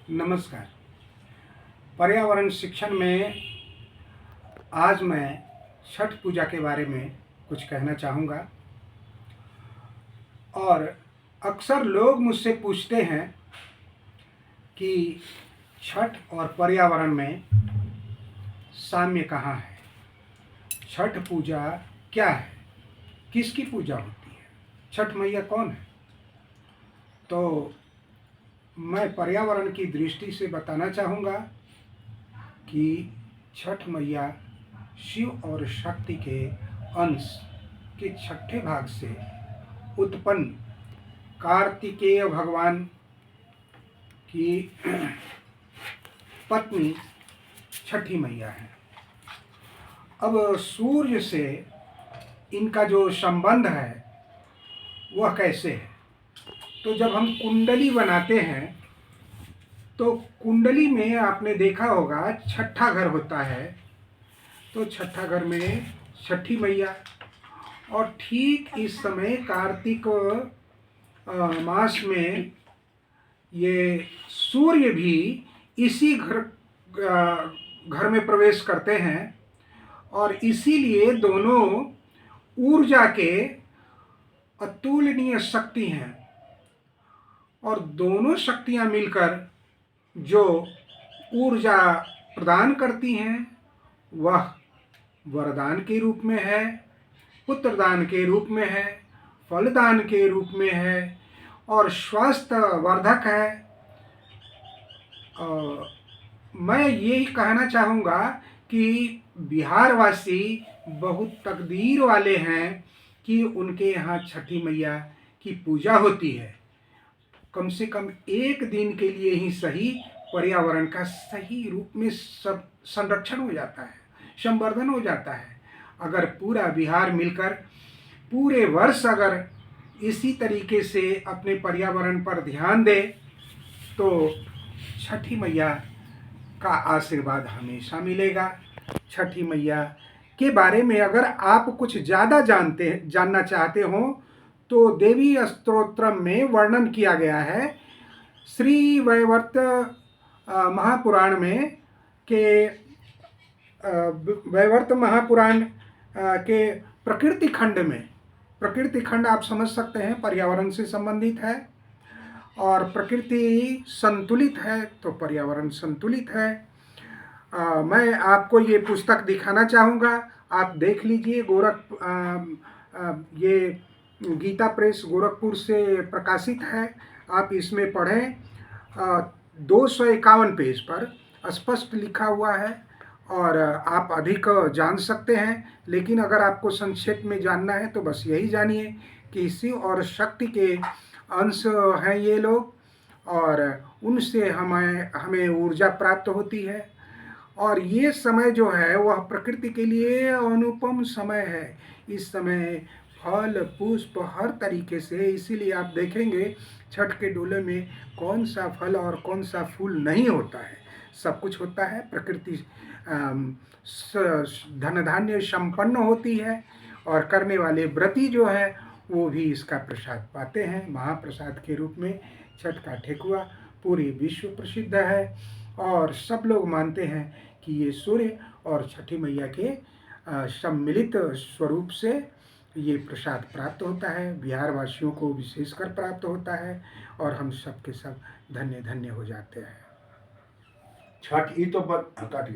नमस्कार। पर्यावरण शिक्षण में आज मैं छठ पूजा के बारे में कुछ कहना चाहूँगा। और अक्सर लोग मुझसे पूछते हैं कि छठ और पर्यावरण में साम्य कहाँ है? छठ पूजा क्या है? किसकी पूजा होती है? छठ मैया कौन है? तो मैं पर्यावरण की दृष्टि से बताना चाहूँगा कि छठ मैया शिव और शक्ति के अंश के छठे भाग से उत्पन्न कार्तिकेय भगवान की पत्नी छठी मैया है। अब सूर्य से इनका जो संबंध है वह कैसे है? तो जब हम कुंडली बनाते हैं तो कुंडली में आपने देखा होगा छठा घर होता है। तो छठा घर में छठी मैया, और ठीक इस समय कार्तिक मास में ये सूर्य भी इसी घर में प्रवेश करते हैं, और इसीलिए दोनों ऊर्जा के अतुलनीय शक्ति हैं। और दोनों शक्तियां मिलकर जो ऊर्जा प्रदान करती हैं वह वरदान के रूप में है, पुत्रदान के रूप में है, फलदान के रूप में है और स्वास्थ्य वर्धक है। मैं यही कहना चाहूँगा कि बिहारवासी बहुत तकदीर वाले हैं कि उनके यहाँ छठी मैया की पूजा होती है। कम से कम एक दिन के लिए ही सही पर्यावरण का सही रूप में सब संरक्षण हो जाता है, संवर्धन हो जाता है। अगर पूरा बिहार मिलकर पूरे वर्ष अगर इसी तरीके से अपने पर्यावरण पर ध्यान दे तो छठी मैया का आशीर्वाद हमेशा मिलेगा। छठी मैया के बारे में अगर आप कुछ ज़्यादा जानना चाहते हो तो देवी स्तोत्रम में वर्णन किया गया है। श्री वैवर्त महापुराण में के वैवर्त महापुराण के प्रकृति खंड में, प्रकृति खंड आप समझ सकते हैं पर्यावरण से संबंधित है, और प्रकृति संतुलित है तो पर्यावरण संतुलित है। मैं आपको ये पुस्तक दिखाना चाहूँगा, आप देख लीजिए। ये गीता प्रेस गोरखपुर से प्रकाशित है, आप इसमें पढ़ें। 251 पेज पर स्पष्ट लिखा हुआ है और आप अधिक जान सकते हैं। लेकिन अगर आपको संक्षेप में जानना है तो बस यही जानिए कि शिव और शक्ति के अंश हैं ये लोग, और उनसे हमें ऊर्जा प्राप्त होती है। और ये समय जो है वह प्रकृति के लिए अनुपम समय है। इस समय फल पुष्प हर तरीके से, इसीलिए आप देखेंगे छठ के डोले में कौन सा फल और कौन सा फूल नहीं होता है, सब कुछ होता है। प्रकृति धन धान्य संपन्न होती है, और करने वाले व्रती जो है वो भी इसका प्रसाद पाते हैं। महाप्रसाद के रूप में छठ का ठेकुआ पूरे विश्व प्रसिद्ध है, और सब लोग मानते हैं कि ये सूर्य और छठी मैया के सम्मिलित स्वरूप से ये प्रसाद प्राप्त होता है। बिहार वासियों को विशेषकर प्राप्त होता है, और हम सब के सब धन्य धन्य हो जाते हैं। छठ ई तो कट गया।